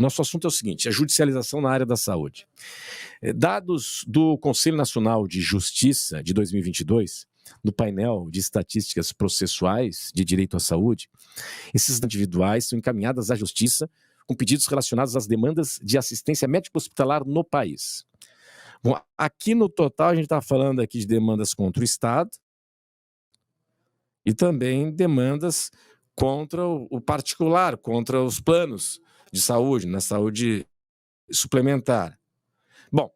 Nosso assunto é o seguinte: a judicialização na área da saúde. Dados do Conselho Nacional de Justiça de 2022, no painel de estatísticas processuais de direito à saúde, esses individuais são encaminhadas à Justiça com pedidos relacionados às demandas de assistência médico-hospitalar no país. Bom, aqui no total a gente está falando aqui de demandas contra o Estado e também demandas contra o particular, contra os planos de saúde, na saúde suplementar. Bom,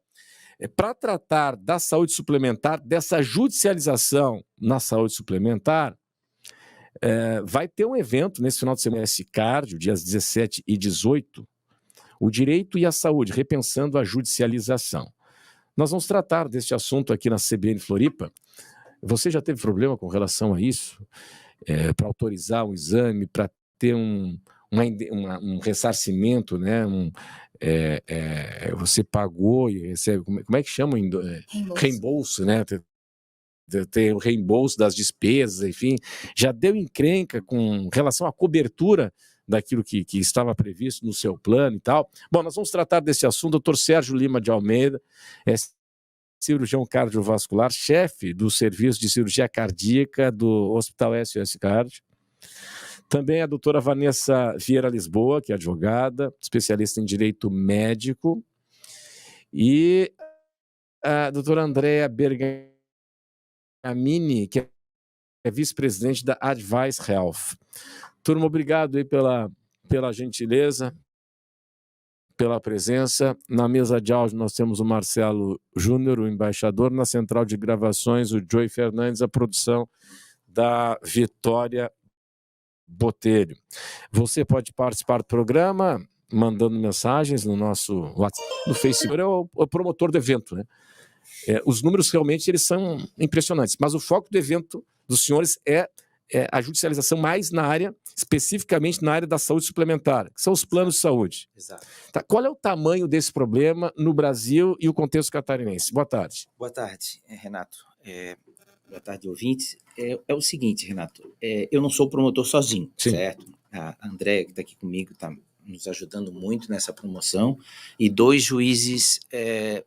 para tratar da saúde suplementar, dessa judicialização na saúde suplementar, vai ter um evento nesse final de semana, S-Cardio, dias 17 e 18, o direito e a saúde, repensando a judicialização. Nós vamos tratar deste assunto aqui na CBN Floripa. Você já teve problema com relação a isso? Para autorizar um exame, para ter um ressarcimento, né? Você pagou e recebe, como é que chama? Reembolso, né? Ter o reembolso das despesas, enfim, já deu encrenca com relação à cobertura daquilo que estava previsto no seu plano e tal. Bom, nós vamos tratar desse assunto. Dr. Sérgio Lima de Almeida, cirurgião cardiovascular, chefe do Serviço de Cirurgia Cardíaca do Hospital SOS Cardio. Também a doutora Vanessa Vieira Lisboa, que é advogada, especialista em direito médico. E a doutora Andréa Bergamini, que é vice-presidente da Advice Health. Turma, obrigado aí pela gentileza, pela presença. Na mesa de áudio nós temos o Marcelo Júnior, o embaixador. Na central de gravações, o Joey Fernandes, a produção da Vitória Botelho. Você pode participar do programa mandando mensagens no nosso WhatsApp, no Facebook. É o promotor do evento, né? Os números realmente eles são impressionantes, mas o foco do evento dos senhores é a judicialização mais na área, especificamente na área da saúde suplementar, que são os planos de saúde. Exato. Tá, qual é o tamanho desse problema no Brasil e o contexto catarinense? Boa tarde. Boa tarde, Renato. Boa tarde, ouvintes. É o seguinte, Renato, eu não sou promotor sozinho, Sim. Certo? A André, que está aqui comigo, está nos ajudando muito nessa promoção, e 2 juízes,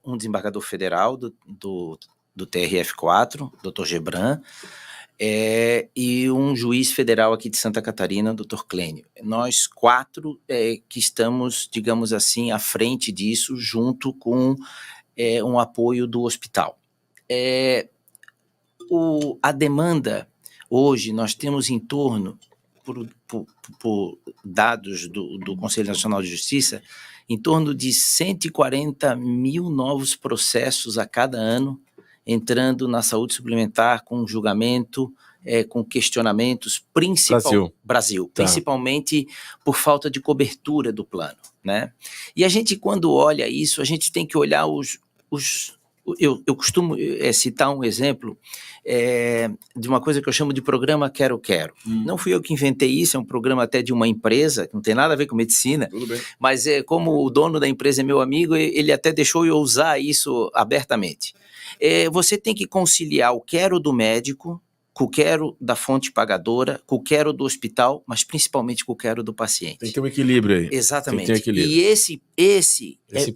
um desembargador federal do TRF4, Dr. Gebran, e um juiz federal aqui de Santa Catarina, Dr. Clênio. Nós 4 que estamos, digamos assim, à frente disso, junto com um apoio do hospital. A demanda, hoje, nós temos em torno, por dados do Conselho Nacional de Justiça, em torno de 140 mil novos processos a cada ano entrando na saúde suplementar com julgamento, com questionamentos, Brasil, Tá. Principalmente por falta de cobertura do plano, né? E a gente, quando olha isso, a gente tem que olhar eu costumo citar um exemplo de uma coisa que eu chamo de programa Quero Quero. Não fui eu que inventei isso, é um programa até de uma empresa, que não tem nada a ver com medicina. Tudo bem. Mas como o dono da empresa é meu amigo, ele até deixou eu usar isso abertamente. Você tem que conciliar o quero do médico com o quero da fonte pagadora, com o quero do hospital, mas principalmente com o quero do paciente. Tem que ter um equilíbrio aí. Exatamente. Tem que ter equilíbrio. E esse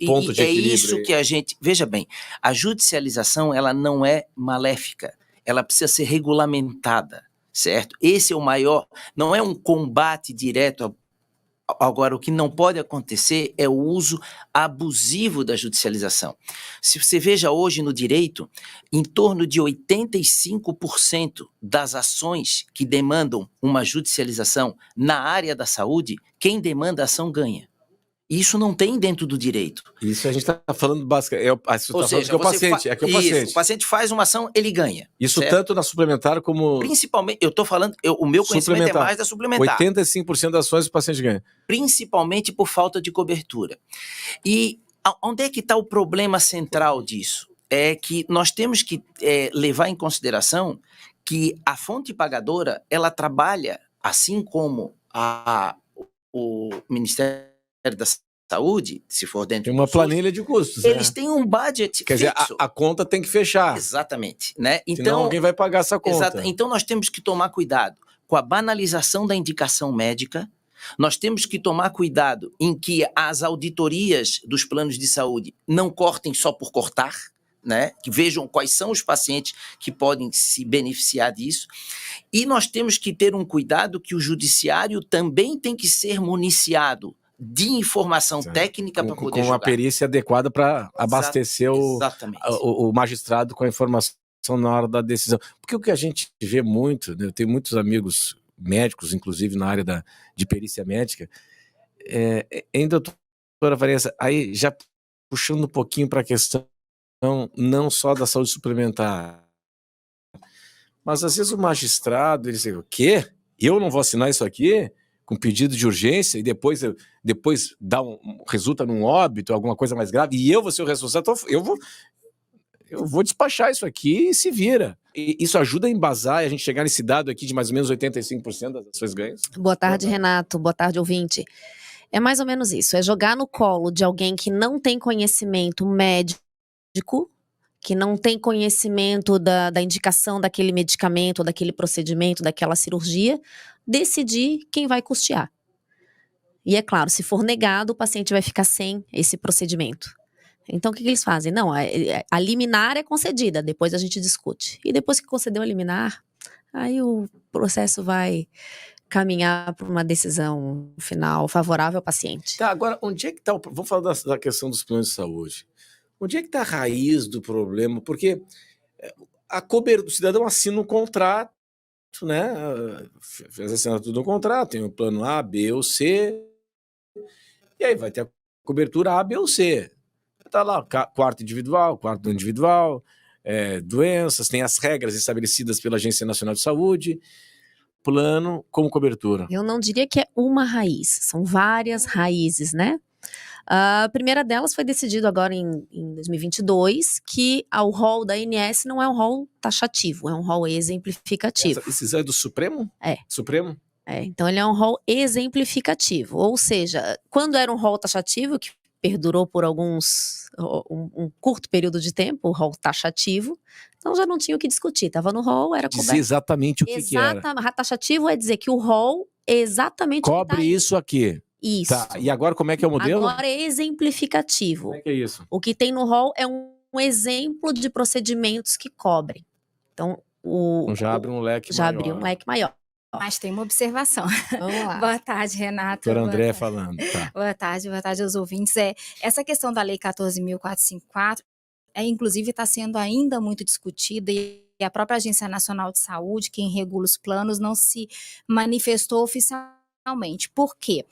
ponto de equilíbrio isso aí. que a gente... Veja bem, a judicialização, ela não é maléfica, ela precisa ser regulamentada, certo? Esse é o maior... Não é um combate direto. Agora, o que não pode acontecer é o uso abusivo da judicialização. Se você veja hoje no direito, em torno de 85% das ações que demandam uma judicialização na área da saúde, quem demanda a ação ganha. Isso não tem dentro do direito. Isso a gente está falando basicamente. Ou seja, o paciente. o paciente faz uma ação, ele ganha. Isso certo? tanto na suplementar como. Principalmente, eu estou falando, o meu conhecimento é mais da suplementar. 85% das ações o paciente ganha. Principalmente por falta de cobertura. E onde é que está o problema central disso? É que nós temos que levar em consideração que a fonte pagadora, ela trabalha, assim como o Ministério da Saúde, se for dentro tem uma planilha de custos. Eles têm um budget Quer dizer, a conta tem que fechar. Exatamente. Né? Então, senão alguém vai pagar essa conta. Então nós temos que tomar cuidado com a banalização da indicação médica, Nós temos que tomar cuidado em que as auditorias dos planos de saúde não cortem só por cortar, né? Que vejam quais são os pacientes que podem se beneficiar disso. E nós temos que ter um cuidado que o judiciário também tem que ser municiado de informação técnica para poder com julgar. uma perícia adequada para abastecer o magistrado com a informação na hora da decisão. Porque o que a gente vê muito, né, eu tenho muitos amigos médicos, inclusive na área de perícia médica, hein, doutora Vanessa, aí já puxando um pouquinho para a questão não só da saúde suplementar, mas às vezes o magistrado, ele diz, o quê? Eu não vou assinar isso aqui com pedido de urgência e depois resulta num óbito, alguma coisa mais grave, e eu vou ser o responsável, eu vou despachar isso aqui e se vira. E isso ajuda a embasar e a gente chegar nesse dado aqui de mais ou menos 85% das ações ganhas? Boa tarde, Renato. Boa tarde, ouvinte. É mais ou menos isso. É jogar no colo de alguém que não tem conhecimento médico, que não tem conhecimento da indicação daquele medicamento, daquele procedimento, daquela cirurgia, decidir quem vai custear. E é claro, se for negado, o paciente vai ficar sem esse procedimento. Então, o que eles fazem? Não, a liminar é concedida, depois a gente discute. E depois que concedeu a liminar, aí o processo vai caminhar para uma decisão final favorável ao paciente. Tá, agora, onde é que está vamos falar da questão dos planos de saúde. Onde é que está a raiz do problema? Porque a cobertura do cidadão assina um contrato, né? Fez a assinatura do contrato, tem o plano A, B ou C, e aí vai ter a cobertura A, B ou C. Está lá, quarto individual, doenças, tem as regras estabelecidas pela Agência Nacional de Saúde, plano como cobertura. Eu não diria que é uma raiz, são várias raízes, né? A primeira delas foi decidido agora em 2022 que o rol da ANS não é um rol taxativo, é um rol exemplificativo. Essa decisão é do Supremo? É. Supremo? Então ele é um rol exemplificativo, ou seja, quando era um rol taxativo, que perdurou por um curto período de tempo, o rol taxativo, então já não tinha o que discutir, estava no rol, era coberto. Dizer exatamente o que era. Taxativo é dizer que o rol é exatamente cobre o que tá isso aqui. Isso. Tá. E agora como é que é o modelo? Agora é exemplificativo. Como é que é isso? O que tem no rol é um exemplo de procedimentos que cobrem. Então, já abre um leque já maior. abriu um leque maior. Mas tem uma observação. Vamos lá. Boa tarde, Renato. Doutor André falando. Tá. Boa tarde aos ouvintes. Essa questão da Lei 14.454, inclusive está sendo ainda muito discutida e a própria Agência Nacional de Saúde, quem regula os planos, não se manifestou oficialmente. Por quê?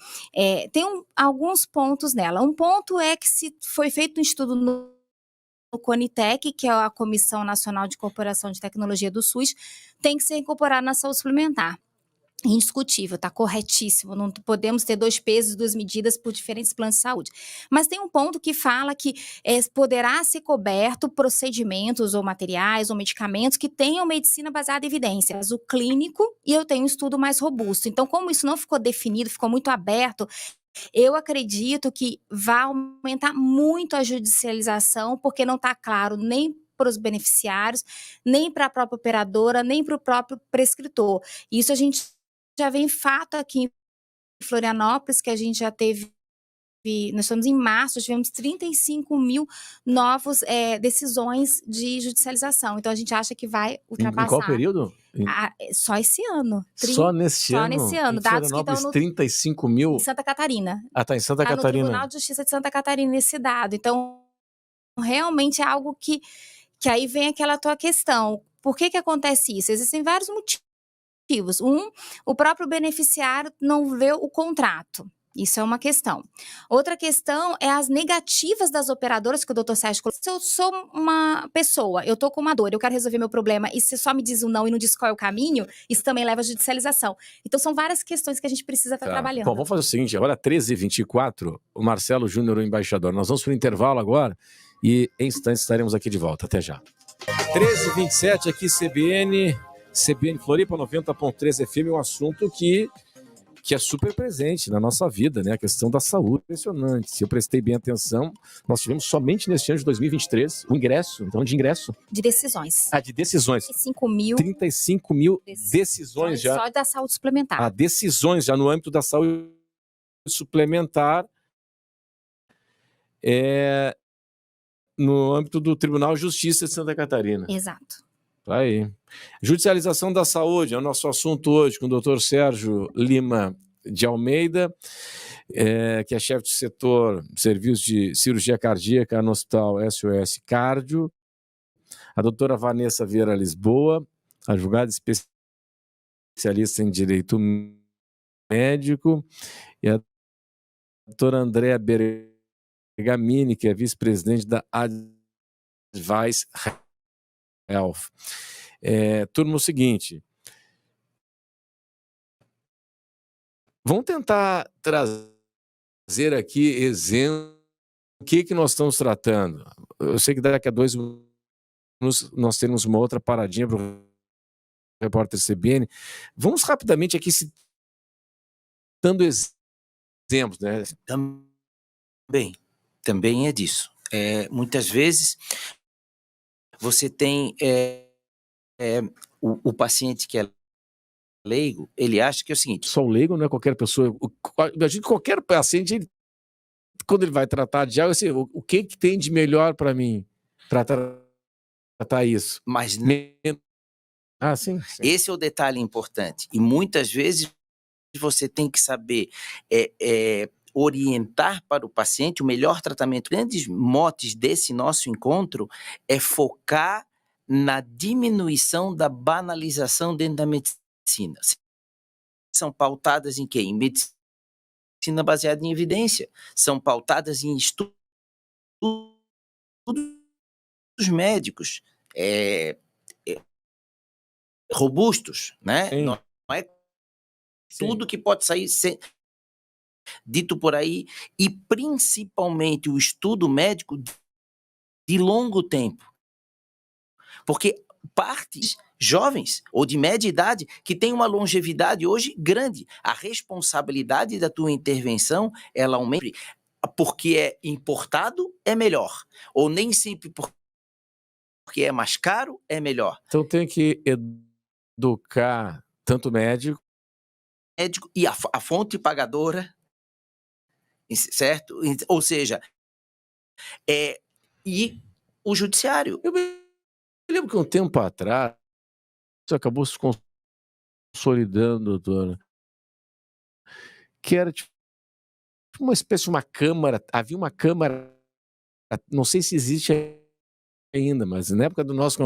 Tem alguns pontos nela. Um ponto é que se foi feito um estudo no CONITEC, que é a Comissão Nacional de Incorporação de Tecnologia do SUS, tem que ser incorporado na saúde suplementar. Indiscutível, está corretíssimo, não podemos ter 2 pesos e 2 medidas por diferentes planos de saúde. Mas tem um ponto que fala que poderá ser coberto procedimentos ou materiais ou medicamentos que tenham medicina baseada em evidências, o clínico, e eu tenho um estudo mais robusto. Então, como isso não ficou definido, ficou muito aberto, eu acredito que vai aumentar muito a judicialização, porque não está claro nem para os beneficiários, nem para a própria operadora, nem para o próprio prescritor. Isso a gente já vem fato aqui em Florianópolis, que a gente já teve, nós estamos em março, tivemos 35 mil novas decisões de judicialização. Então a gente acha que vai ultrapassar. Em qual período? Só esse ano. Só nesse ano? Dados que estão no 35 mil? Em Santa Catarina. Tá em Santa Catarina. No Tribunal de Justiça de Santa Catarina esse dado. Então, realmente é algo que aí vem aquela tua questão. Por que acontece isso? Existem vários motivos. O próprio beneficiário não vê o contrato. Isso é uma questão. Outra questão é as negativas das operadoras, que o doutor Sérgio colocou. Se eu sou uma pessoa, eu estou com uma dor, eu quero resolver meu problema, e você só me diz o não e não diz qual é o caminho, isso também leva à judicialização. Então, são várias questões que a gente precisa estar trabalhando. Bom, vamos fazer o seguinte, agora 13h24, o Marcelo Júnior, o embaixador. Nós vamos para o intervalo agora e em instantes estaremos aqui de volta. Até já. 13h27 aqui, CBN Floripa 90.3 FM, um assunto que é super presente na nossa vida, né? A questão da saúde, impressionante. Se eu prestei bem atenção, nós tivemos somente neste ano de 2023 o ingresso, então de ingresso. De decisões. De decisões. 35 mil decisões já. Só da saúde suplementar. Decisões já no âmbito da saúde suplementar no âmbito do Tribunal de Justiça de Santa Catarina. Exato. Aí. Judicialização da saúde é o nosso assunto hoje com o doutor Sérgio Lima de Almeida, que é chefe de setor Serviço de Cirurgia Cardíaca no Hospital SOS Cardio, a doutora Vanessa Vieira Lisboa, advogada especialista em Direito Médico, e a doutora Andréa Bergamini, que é vice-presidente da Advice Health. Turma, o seguinte, vamos tentar trazer aqui exemplo do que nós estamos tratando. Eu sei que daqui a 2 minutos nós temos uma outra paradinha para o repórter CBN. Vamos rapidamente aqui citando exemplos, né? Também é disso. Muitas vezes você tem o paciente que é leigo, ele acha que é o seguinte... Só o leigo não é qualquer pessoa. Imagina que qualquer paciente, quando ele vai tratar de algo, assim, o que tem de melhor para mim para tratar isso? Mas sim. Esse é o detalhe importante. E muitas vezes você tem que saber orientar para o paciente o melhor tratamento. Grandes motes desse nosso encontro é focar na diminuição da banalização dentro da medicina. São pautadas em quê? Em medicina baseada em evidência. São pautadas em estudos médicos robustos, né? Sim. Não é tudo que pode sair dito por aí, e principalmente o estudo médico de longo tempo. Porque partes jovens ou de média idade que têm uma longevidade hoje grande, a responsabilidade da tua intervenção, ela aumenta, porque é importado, é melhor, ou nem sempre porque é mais caro, é melhor. Então tem que educar tanto o médico e a fonte pagadora, certo? Ou seja, e o judiciário. Eu me lembro que um tempo atrás isso acabou se consolidando, doutora, que era tipo uma espécie de uma câmara, havia uma câmara, não sei se existe ainda, mas na época do nosso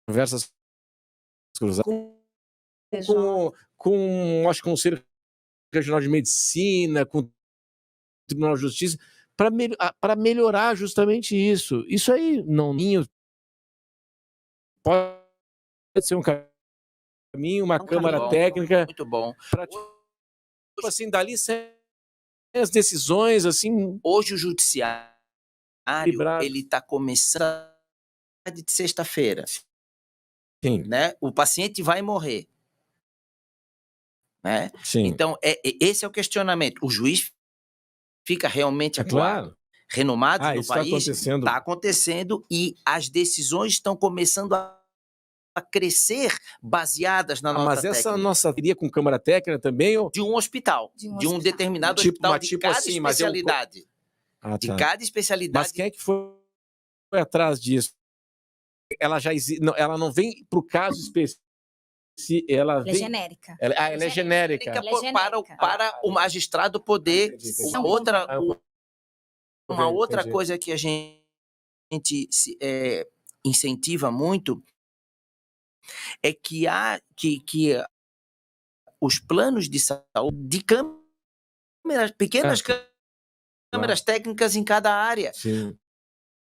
Conversas Cruzadas, com acho que o Conselho Regional de Medicina, com o Tribunal de Justiça, para melhorar justamente isso. Isso aí não pode ser um caminho, uma câmara técnica. Muito bom. Para assim, dali as decisões, assim. Hoje o judiciário, ele está começando de sexta-feira. Sim. Né? O paciente vai morrer. Né? Sim. Então, esse é o questionamento. O juiz fica realmente acuado. Claro. Renomado no país, está acontecendo e as decisões estão começando a crescer baseadas na nota mas técnica. Essa nossa teoria com câmara técnica também? Ou... De um hospital, de um determinado hospital, de cada assim, especialidade. De cada especialidade. Mas quem é que foi atrás disso? Ela já ela não vem para o caso específico. Ela é genérica. Ela é genérica. Para o magistrado poder... Uma outra coisa que a gente incentiva muito é que os planos de saúde de pequenas câmeras técnicas em cada área. Sim.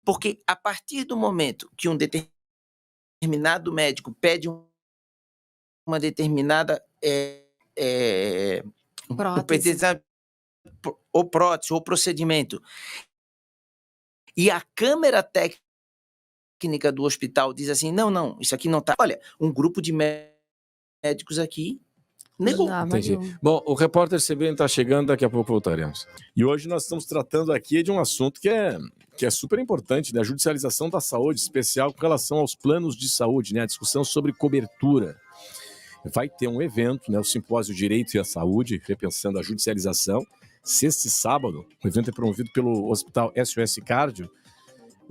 Porque a partir do momento que um determinado médico pede uma determinada prótese ou procedimento, e a câmera técnica do hospital diz assim, não, isso aqui não está... Olha, um grupo de médicos aqui negou. Entendi. Bom, o repórter CBN está chegando, daqui a pouco voltaremos. E hoje nós estamos tratando aqui de um assunto que é super importante, né? A judicialização da saúde, especial com relação aos planos de saúde, né? A discussão sobre cobertura. vai ter um evento, né, o Simpósio Direito e a Saúde, repensando a judicialização, sexta e sábado. O evento é promovido pelo Hospital SOS Cardio.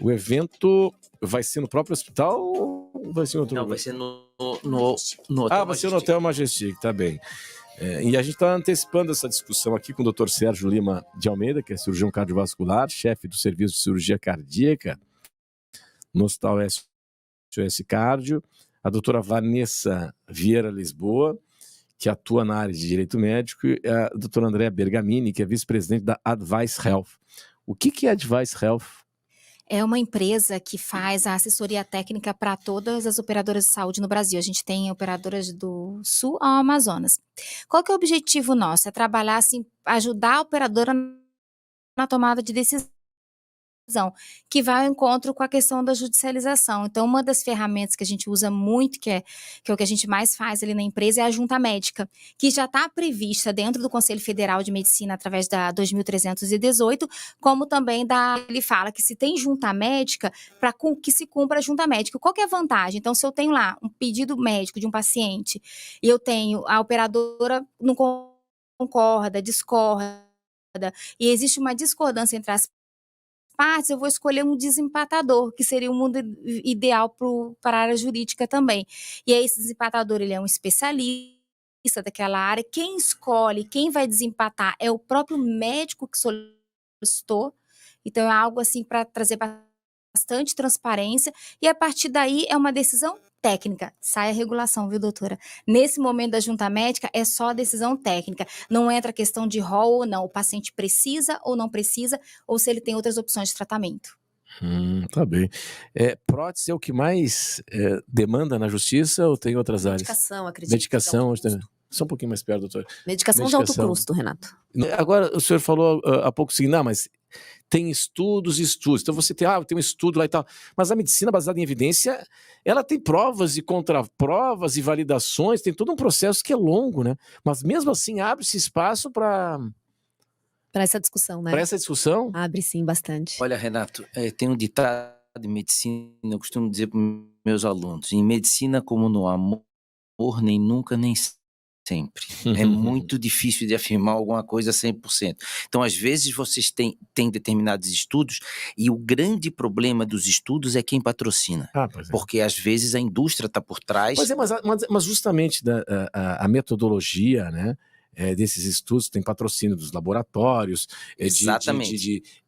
O evento vai ser no próprio hospital ou vai ser em outro Não, lugar? vai ser no Hotel Vai ser no Majestic. Hotel Majestic, tá bem. E a gente está antecipando essa discussão aqui com o Dr. Sérgio Lima de Almeida, que é cirurgião cardiovascular, chefe do Serviço de Cirurgia Cardíaca no Hospital SOS Cardio, a doutora Vanessa Vieira Lisboa, que atua na área de direito médico, e a doutora Andréa Bergamini, que é vice-presidente da Advice Health. O que é Advice Health? É uma empresa que faz a assessoria técnica para todas as operadoras de saúde no Brasil. A gente tem operadoras do Sul ao Amazonas. Qual que é o objetivo nosso? É trabalhar, assim, ajudar a operadora na tomada de decisão, que vai ao encontro com a questão da judicialização. Então, uma das ferramentas que a gente usa muito, que é o que a gente mais faz ali na empresa, é a junta médica, que já está prevista dentro do Conselho Federal de Medicina através da 2318, como também ele fala que se tem junta médica, para que se cumpra a junta médica. Qual que é a vantagem? Então, se eu tenho lá um pedido médico de um paciente e eu tenho a operadora não concorda, discorda, e existe uma discordância entre as partes, eu vou escolher um desempatador, que seria o mundo ideal para a área jurídica também. E aí esse desempatador, ele é um especialista daquela área. Quem escolhe, quem vai desempatar é o próprio médico que solicitou. Então é algo assim para trazer bastante transparência, e a partir daí é uma decisão técnica, sai a regulação, viu, doutora? Nesse momento da junta médica é só a decisão técnica, não entra a questão de rol ou não, o paciente precisa ou não precisa, ou se ele tem outras opções de tratamento. Tá bem. Prótese é o que mais demanda na justiça ou tem outras áreas? Medicação, acredito. Medicação, só um pouquinho mais perto, doutor. Medicação de alto custo, Renato. Agora, o senhor falou há pouco assim, não, mas tem estudos. Então você tem um estudo lá e tal. Mas a medicina baseada em evidência, ela tem provas e contraprovas e validações, tem todo um processo que é longo, né? Mas mesmo assim abre-se espaço para essa discussão, né? Para essa discussão? Abre sim, bastante. Olha, Renato, tem um ditado de medicina, eu costumo dizer para meus alunos, em medicina como no amor, nem nunca, nem sempre. É muito difícil de afirmar alguma coisa 100%. Então, às vezes, vocês têm determinados estudos e o grande problema dos estudos é quem patrocina. Porque, às vezes, a indústria está por trás. Mas justamente a metodologia, né, desses estudos tem patrocínio dos laboratórios,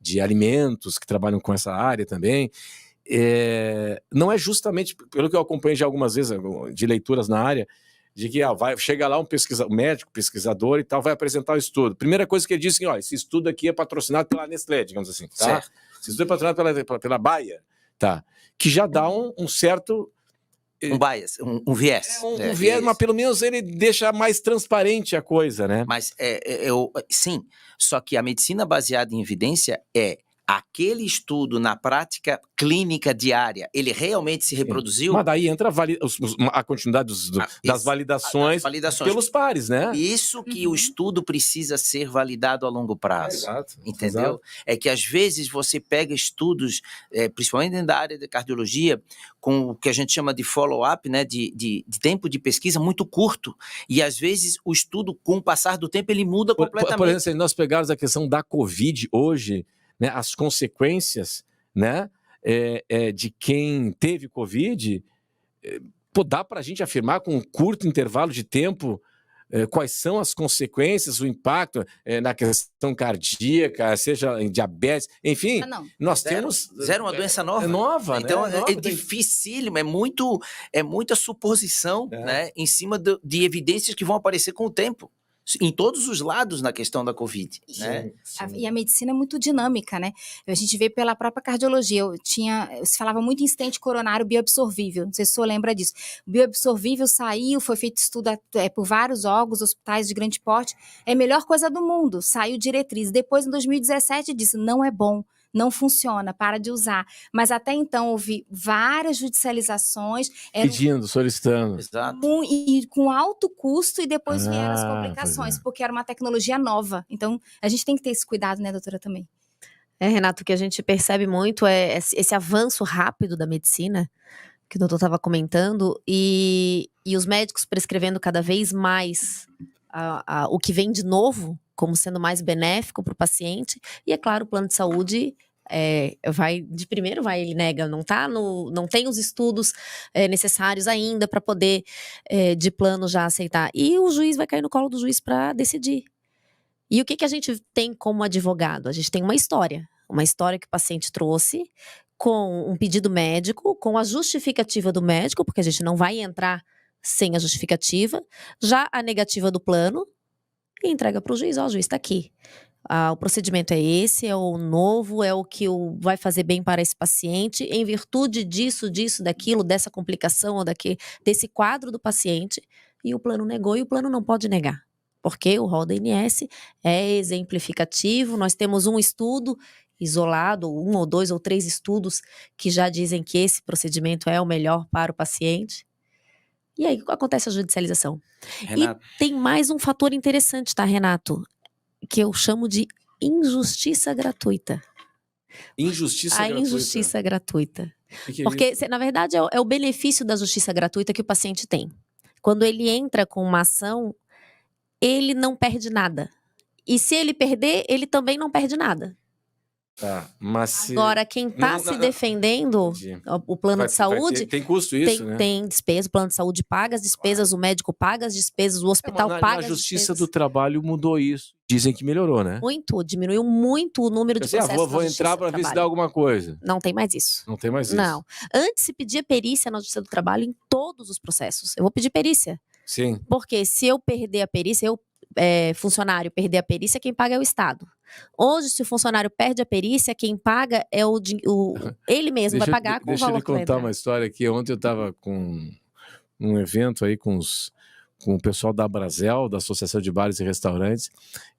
de alimentos que trabalham com essa área também. Não é justamente, pelo que eu acompanhei já algumas vezes de leituras na área, de que chega lá um médico, pesquisador e tal, vai apresentar o estudo. Primeira coisa que ele diz é que esse estudo aqui é patrocinado pela Nestlé, digamos assim, tá? Certo. Esse estudo é patrocinado pela Bayer, tá? Que já dá um certo... Um bias, um viés. Um viés, mas pelo menos ele deixa mais transparente a coisa, né? Mas, sim, só que a medicina baseada em evidência é aquele estudo na prática clínica diária, ele realmente se reproduziu? Mas daí entra a continuidade das validações pelos pares, né? Isso que o estudo precisa ser validado a longo prazo. Exato. Entendeu? Exato. É que às vezes você pega estudos, principalmente dentro da área de cardiologia, com o que a gente chama de follow-up, né, de tempo de pesquisa muito curto, e às vezes o estudo, com o passar do tempo, ele muda completamente. Por exemplo, se nós pegarmos a questão da Covid hoje, né, as consequências, né, de quem teve Covid, dá para a gente afirmar com um curto intervalo de tempo quais são as consequências, o impacto na questão cardíaca, seja em diabetes, enfim, nós temos... Uma doença nova. É nova, então, né? é dificílimo, é muita suposição, né, em cima de evidências que vão aparecer com o tempo. Em todos os lados na questão da Covid, né? E a medicina é muito dinâmica, né? A gente vê pela própria cardiologia, se falava muito em stent coronário bioabsorvível, não sei se o senhor lembra disso. O bioabsorvível saiu, foi feito estudo por vários órgãos, hospitais de grande porte, é a melhor coisa do mundo, saiu diretriz. Depois, em 2017, disse, não é bom, não funciona, para de usar. Mas até então houve várias judicializações. Solicitando. Exato. E com alto custo, e depois vieram as complicações, porque era uma tecnologia nova. Então, a gente tem que ter esse cuidado, né, doutora, também. Renato, o que a gente percebe muito é esse avanço rápido da medicina, que o doutor estava comentando, e os médicos prescrevendo cada vez mais o que vem de novo, como sendo mais benéfico para o paciente, e é claro, o plano de saúde ele nega, não tem os estudos necessários ainda para poder de plano já aceitar, e o juiz vai cair no colo do juiz para decidir. E o que a gente tem como advogado? A gente tem uma história que o paciente trouxe, com um pedido médico, com a justificativa do médico, porque a gente não vai entrar sem a justificativa, já a negativa do plano, e entrega para o juiz, o juiz está aqui. O procedimento é esse, é o novo, é o que vai fazer bem para esse paciente, em virtude disso, daquilo, dessa complicação, ou desse quadro do paciente, e o plano negou, e o plano não pode negar. Porque o rol da ANS é exemplificativo, nós temos um estudo isolado, 1 ou 2 ou 3 estudos que já dizem que esse procedimento é o melhor para o paciente. E aí acontece a judicialização. Renato. E tem mais um fator interessante, tá, Renato? Que eu chamo de injustiça gratuita. Injustiça gratuita. Porque, na verdade, é o benefício da justiça gratuita que o paciente tem. Quando ele entra com uma ação, ele não perde nada. E se ele perder, ele também não perde nada. Tá, mas agora, quem está se defendendo, o plano de saúde... Tem custo isso, né? Tem despesa, o plano de saúde paga as despesas, o médico paga as despesas, o hospital paga as despesas. A Justiça do Trabalho mudou isso. Dizem que melhorou, né? Muito, diminuiu muito o número de processos. Vou entrar para ver se dá alguma coisa. Não tem mais isso. Não tem mais isso. Não. Antes se pedia perícia na Justiça do Trabalho em todos os processos. Eu vou pedir perícia. Sim. Porque se eu perder a perícia, funcionário perder a perícia, quem paga é o Estado. Hoje, se o funcionário perde a perícia, quem paga é ele mesmo, vai pagar com o valor que vai entrar. Deixa eu contar uma história aqui. Ontem eu estava com um evento aí com o pessoal da Abrazel, da Associação de Bares e Restaurantes,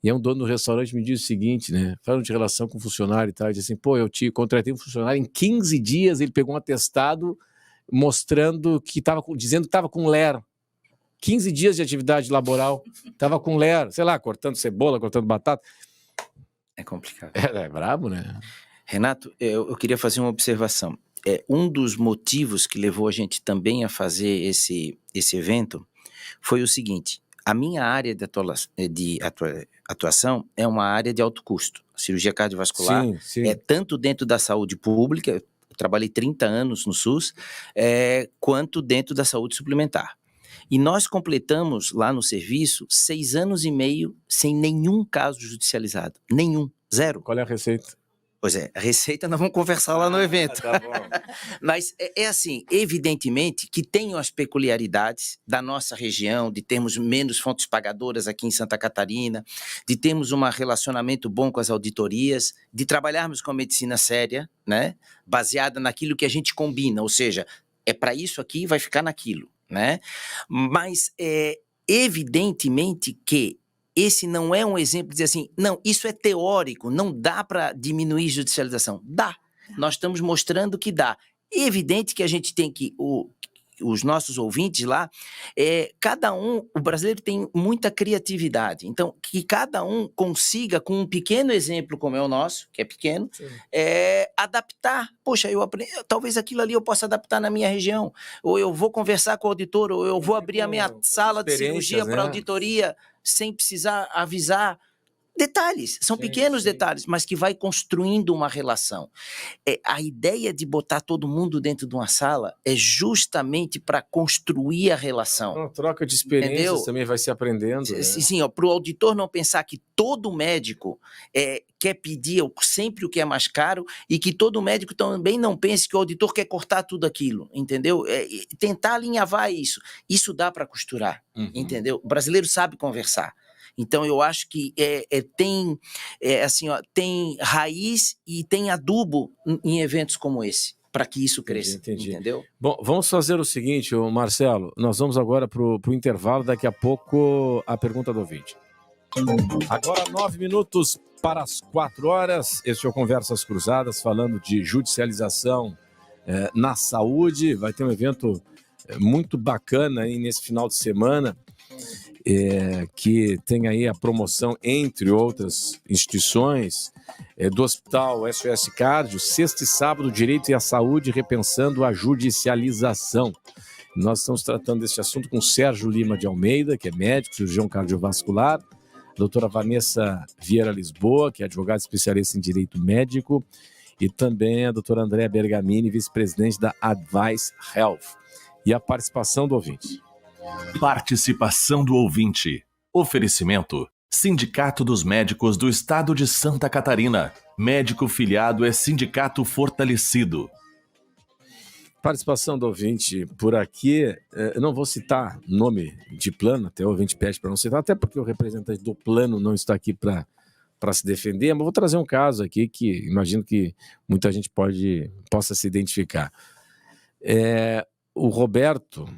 e um dono do restaurante me disse o seguinte, né, falando de relação com o funcionário e tal, ele disse assim, eu contratei um funcionário, em 15 dias ele pegou um atestado mostrando que dizendo que estava com LER. 15 dias de atividade laboral, estava com LER, sei lá, cortando cebola, cortando batata. É complicado. É brabo, né? Renato, eu queria fazer uma observação. Um dos motivos que levou a gente também a fazer esse evento foi o seguinte: a minha área de atuação é uma área de alto custo. A cirurgia cardiovascular é tanto dentro da saúde pública, eu trabalhei 30 anos no SUS, quanto dentro da saúde suplementar. E nós completamos lá no serviço 6 anos e meio sem nenhum caso judicializado. Nenhum. Zero. Qual é a receita? Pois é, a receita nós vamos conversar lá no evento. Tá bom. Mas assim, evidentemente que tem as peculiaridades da nossa região, de termos menos fontes pagadoras aqui em Santa Catarina, de termos um relacionamento bom com as auditorias, de trabalharmos com a medicina séria, né? Baseada naquilo que a gente combina, ou seja, é para isso aqui, vai ficar naquilo, né? Mas evidentemente que esse não é um exemplo de dizer assim, não, isso é teórico, não dá para diminuir judicialização. Dá. Nós estamos mostrando que dá. É evidente que a gente tem que, os nossos ouvintes lá, o brasileiro tem muita criatividade, então que cada um consiga, com um pequeno exemplo como é o nosso, que é pequeno, adaptar. Poxa, talvez aquilo ali eu possa adaptar na minha região, ou eu vou conversar com o auditor, ou eu vou abrir a minha sala de cirurgia para auditoria, sem precisar avisar. Detalhes, são pequenos detalhes, mas que vai construindo uma relação. A ideia de botar todo mundo dentro de uma sala é justamente para construir a relação. Uma troca de experiências também vai se aprendendo. Sim, para o auditor não pensar que todo médico quer pedir sempre o que é mais caro e que todo médico também não pense que o auditor quer cortar tudo aquilo, entendeu? Tentar alinhavar isso. Isso dá para costurar, entendeu? O brasileiro sabe conversar. Então, eu acho que tem raiz e tem adubo em eventos como esse, para que isso cresça, entendeu? Bom, vamos fazer o seguinte, Marcelo, nós vamos agora para o intervalo, daqui a pouco a pergunta do ouvinte. Agora 9 minutos para as 4 horas, este é o Conversas Cruzadas, falando de judicialização na saúde, vai ter um evento muito bacana aí nesse final de semana. que tem aí a promoção, entre outras instituições, do Hospital SOS Cardio, sexta e sábado, Direito e a Saúde, repensando a judicialização. Nós estamos tratando desse assunto com Sérgio Lima de Almeida, que é médico, cirurgião cardiovascular, a doutora Vanessa Vieira Lisboa, que é advogada especialista em direito médico, e também a doutora Andréa Bergamini, vice-presidente da Advice Health. E a participação do ouvinte. Participação do ouvinte. Oferecimento: Sindicato dos Médicos do Estado de Santa Catarina. Médico filiado é Sindicato Fortalecido. Participação do ouvinte por aqui. Eu não vou citar nome de plano, até o ouvinte pede para não citar, até porque o representante do plano não está aqui para se defender, mas vou trazer um caso aqui que imagino que muita gente possa se identificar. O Roberto,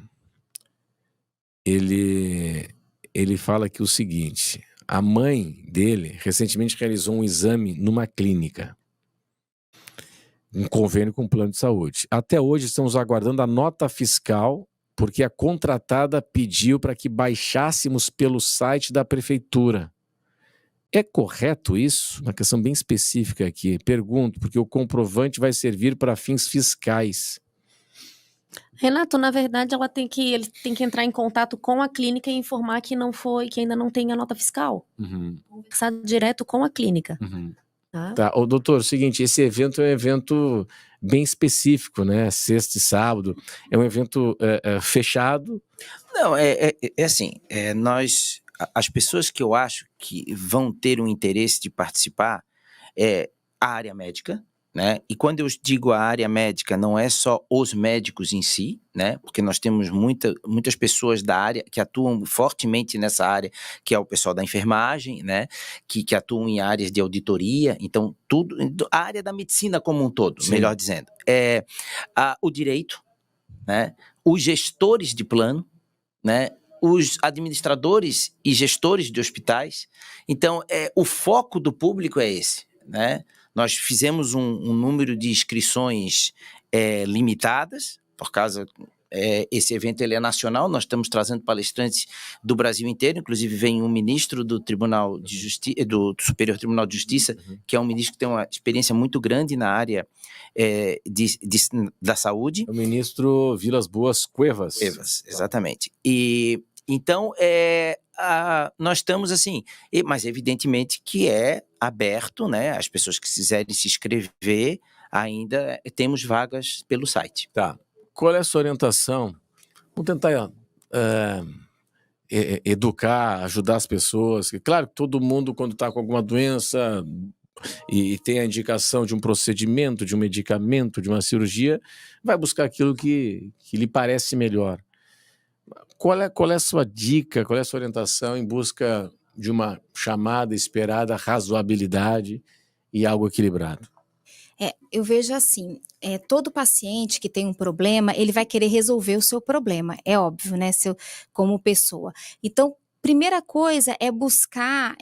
ele fala aqui o seguinte: a mãe dele recentemente realizou um exame numa clínica, um convênio com o plano de saúde. Até hoje estamos aguardando a nota fiscal, porque a contratada pediu para que baixássemos pelo site da prefeitura. É correto isso? Uma questão bem específica aqui. Pergunto, porque o comprovante vai servir para fins fiscais. Renato, na verdade, ele tem que entrar em contato com a clínica e informar que ainda não tem a nota fiscal. Conversar direto com a clínica. Tá, doutor, é o seguinte, esse evento é um evento bem específico, né? Sexta e sábado, é um evento fechado. Não, assim, as pessoas que eu acho que vão ter um interesse de participar é a área médica, né? E quando eu digo a área médica, não é só os médicos em si, né? Porque nós temos muitas pessoas da área que atuam fortemente nessa área, que é o pessoal da enfermagem, né? Que atuam em áreas de auditoria, então a área da medicina como um todo, Sim. melhor dizendo. O direito, né? Os gestores de plano, né? Os administradores e gestores de hospitais. Então, o foco do público é esse, né? Nós fizemos um número de inscrições limitadas, por causa esse evento ele é nacional, nós estamos trazendo palestrantes do Brasil inteiro, inclusive vem um ministro do Tribunal de Justiça, do Superior Tribunal de Justiça, que é um ministro que tem uma experiência muito grande na área da saúde. O ministro Vilas Boas Cuevas. Cuevas, exatamente. E então, nós estamos assim, mas evidentemente que é aberto, né? As pessoas que quiserem se inscrever, ainda temos vagas pelo site. Tá. Qual é a sua orientação? Vamos tentar educar, ajudar as pessoas. Claro que todo mundo, quando está com alguma doença e tem a indicação de um procedimento, de um medicamento, de uma cirurgia, vai buscar aquilo que lhe parece melhor. Qual é a sua dica, qual é a sua orientação em busca de uma chamada esperada razoabilidade e algo equilibrado? Eu vejo assim, todo paciente que tem um problema, ele vai querer resolver o seu problema, é óbvio, né, como pessoa. Então, primeira coisa é buscar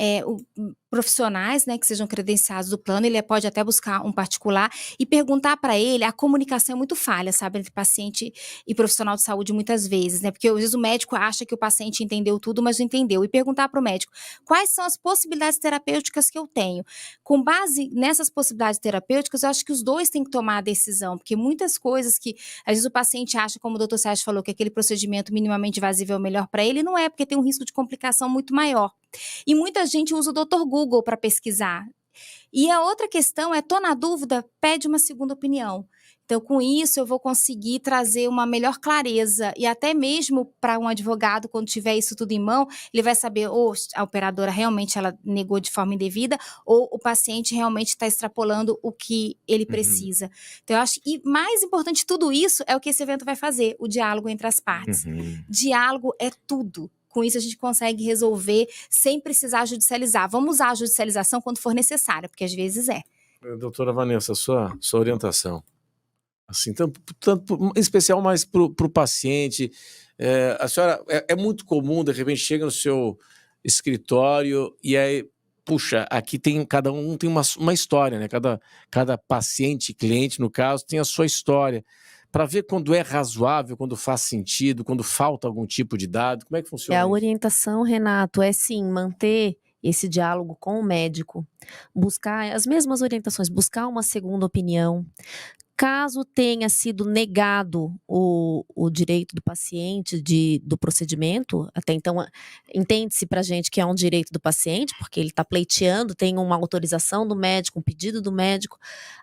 profissionais, né, que sejam credenciados do plano. Ele pode até buscar um particular e perguntar para ele. A comunicação é muito falha, sabe, entre paciente e profissional de saúde muitas vezes, né, porque às vezes o médico acha que o paciente entendeu tudo, mas não entendeu, e perguntar para o médico quais são as possibilidades terapêuticas que eu tenho. Com base nessas possibilidades terapêuticas, eu acho que os dois têm que tomar a decisão, porque muitas coisas que às vezes o paciente acha, como o doutor Sérgio falou, que aquele procedimento minimamente invasivo é o melhor para ele, não é, porque tem um risco de complicação muito maior. E muita gente usa o Dr. Google para pesquisar. E a outra questão é, tô na dúvida, pede uma segunda opinião. Então, com isso, eu vou conseguir trazer uma melhor clareza, e até mesmo para um advogado, quando tiver isso tudo em mão, ele vai saber ou a operadora realmente ela negou de forma indevida, ou o paciente realmente está extrapolando o que ele precisa. Então, eu acho que mais importante de tudo isso é o que esse evento vai fazer, o diálogo entre as partes. Diálogo é tudo. Com isso, a gente consegue resolver sem precisar judicializar. Vamos usar a judicialização quando for necessária, porque às vezes é. Doutora Vanessa, sua orientação. Assim, tanto, em especial mais para o paciente. A senhora, é muito comum, de repente, chega no seu escritório e aí, puxa, aqui cada um tem uma história, né? Cada paciente, cliente, no caso, tem a sua história. para ver quando é razoável, quando faz sentido, quando falta algum tipo de dado? Como é que funciona A isso? orientação, Renato, é sim manter esse diálogo com o médico, buscar as mesmas orientações, buscar uma segunda opinião. Caso tenha sido negado o direito do paciente do procedimento, até então entende-se para a gente que é um direito do paciente, porque ele está pleiteando, tem uma autorização do médico, um pedido do médico,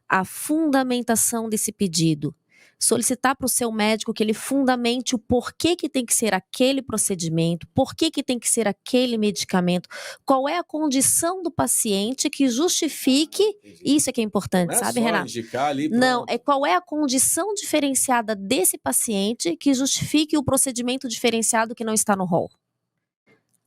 a fundamentação desse pedido. Solicitar para o seu médico que ele fundamente o porquê que tem que ser aquele procedimento, porquê que tem que ser aquele medicamento, qual é a condição do paciente que justifique, isso é que é importante, Não é sabe, só Renato? indicar ali, Não, pronto. é qual é a condição diferenciada desse paciente que justifique o procedimento diferenciado que não está no rol.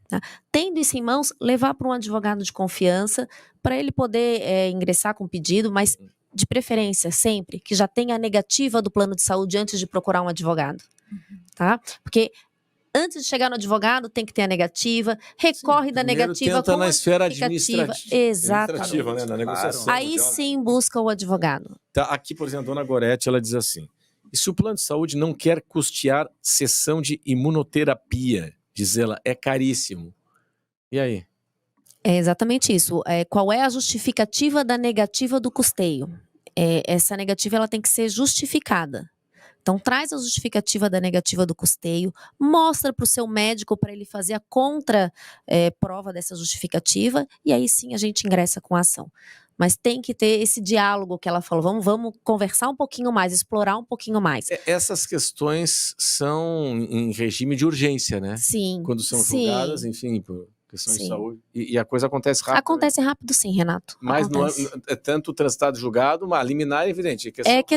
Tá? Tendo isso em mãos, levar para um advogado de confiança, para ele poder ingressar com pedido, mas de preferência, sempre, que já tenha a negativa do plano de saúde antes de procurar um advogado. Tá? Porque antes de chegar no advogado, tem que ter a negativa, recorre da Primeiro negativa tenta com na a esfera justificativa. administrativa, né? Exatamente. Na negociação. Aí sim busca o advogado. Tá, aqui, por exemplo, a dona Gorete, ela diz assim, e se o plano de saúde não quer custear sessão de imunoterapia, diz ela, é caríssimo. E aí? É exatamente isso. Qual é a justificativa da negativa do custeio? Essa negativa ela tem que ser justificada. Então, traz a justificativa da negativa do custeio, mostra para o seu médico para ele fazer a prova dessa justificativa, e aí sim a gente ingressa com a ação. Mas tem que ter esse diálogo que ela falou, vamos conversar um pouquinho mais, explorar um pouquinho mais. Essas questões são em regime de urgência, né? Sim. Quando são julgadas, enfim, por questão de Sim. saúde. E a coisa acontece rápido. Acontece rápido sim, Renato. Mas não Acontece. é tanto transitado julgado, uma liminar é evidente. É que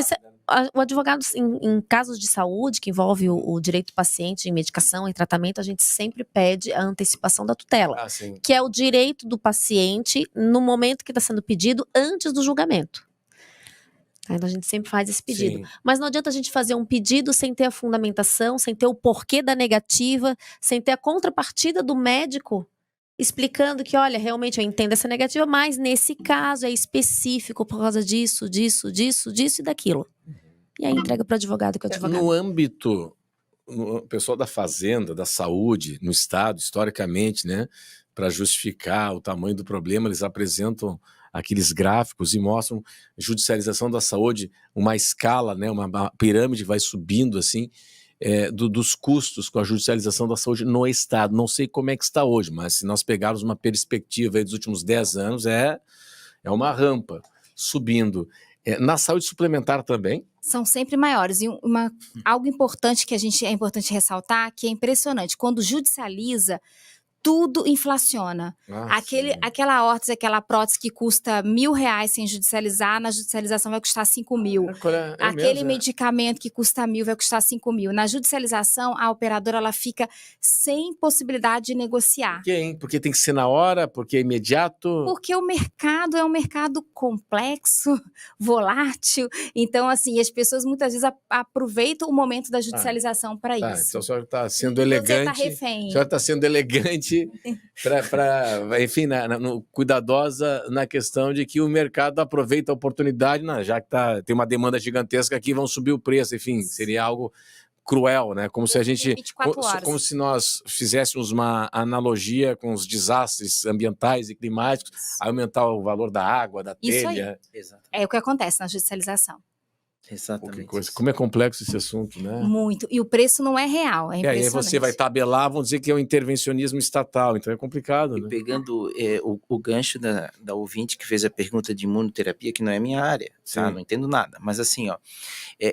o advogado, em casos de saúde, que envolve o direito do paciente em medicação, em tratamento, a gente sempre pede a antecipação da tutela, Ah, sim. que é o direito do paciente no momento que está sendo pedido antes do julgamento. Então a gente sempre faz esse pedido. Sim. Mas não adianta a gente fazer um pedido sem ter a fundamentação, sem ter o porquê da negativa, sem ter a contrapartida do médico explicando que, olha, realmente eu entendo essa negativa, mas nesse caso é específico por causa disso, disso, disso, disso e daquilo. E aí entrega para o advogado, que o advogado... No âmbito, o pessoal da fazenda, da saúde, no estado, historicamente, né, para justificar o tamanho do problema, eles apresentam aqueles gráficos e mostram judicialização da saúde, uma escala, né, uma pirâmide vai subindo assim, dos custos com a judicialização da saúde no estado. Não sei como é que está hoje, mas se nós pegarmos uma perspectiva aí dos últimos 10 anos, é uma rampa subindo. Na saúde suplementar também? São sempre maiores. E algo importante que é importante ressaltar, que é impressionante, quando judicializa, tudo inflaciona. Aquela órtese, aquela prótese que custa R$1.000 sem judicializar, na judicialização vai custar 5.000. Aquele medicamento que custa 1.000 vai custar 5.000. Na judicialização, a operadora ela fica sem possibilidade de negociar. Por quê, hein? Porque tem que ser na hora, porque é imediato? Porque o mercado é um mercado complexo, volátil. Então, assim, as pessoas muitas vezes aproveitam o momento da judicialização para isso. Então, a senhora está sendo elegante. Você está refém. A senhora está sendo elegante enfim, cuidadosa na questão de que o mercado aproveita a oportunidade, já que tem uma demanda gigantesca aqui, vão subir o preço, enfim, seria algo cruel, né? Como se a gente, como se nós fizéssemos uma analogia com os desastres ambientais e climáticos, aumentar o valor da água, da telha. Isso aí. É o que acontece na judicialização. Exatamente. Como é complexo esse assunto, né? Muito. E o preço não é real, é impressionante. E aí você vai tabelar, vão dizer que é um intervencionismo estatal, então é complicado, né? E pegando o gancho da ouvinte que fez a pergunta de imunoterapia, que não é minha área, tá? Não entendo nada. Mas assim,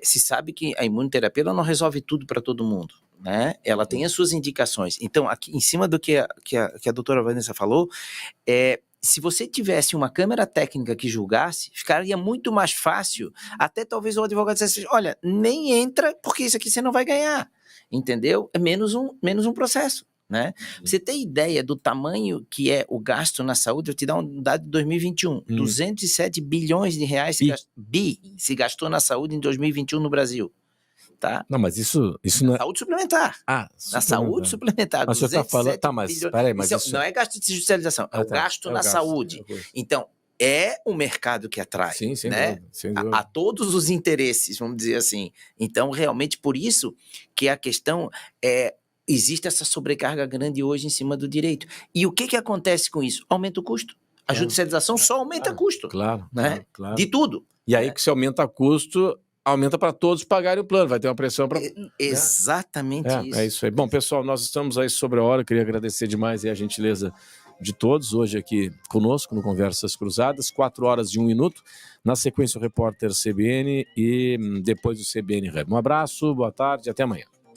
se sabe que a imunoterapia ela não resolve tudo para todo mundo, né? Ela tem as suas indicações. Então, aqui em cima do que a doutora Vanessa falou, se você tivesse uma câmara técnica que julgasse, ficaria muito mais fácil, até talvez o advogado dissesse, olha, nem entra, porque isso aqui você não vai ganhar, entendeu? É menos um processo, né? Você tem ideia do tamanho que é o gasto na saúde? Eu te dar um dado de 2021, 207 bilhões de reais se gastou na saúde em 2021 no Brasil. Tá? Não, mas isso não é... Saúde suplementar. Na saúde suplementar. Mas você está falando... Tá, mas peraí, mas isso não é gasto de judicialização, é o gasto na saúde. Então, é o mercado que atrai, Sim, sem né? dúvida, sem dúvida. A todos os interesses, vamos dizer assim. Então, realmente, por isso que a questão é, existe essa sobrecarga grande hoje em cima do direito. E o que acontece com isso? Aumenta o custo. A judicialização só aumenta custo, Claro, né? claro. De tudo. E aí que se aumenta custo, aumenta para todos pagarem o plano, vai ter uma pressão para... Exatamente isso. É isso aí. Bom, pessoal, nós estamos aí sobre a hora, eu queria agradecer demais aí a gentileza de todos, hoje aqui conosco no Conversas Cruzadas, 4h01. Na sequência o repórter CBN e depois o CBN Rap. Um abraço, boa tarde, até amanhã.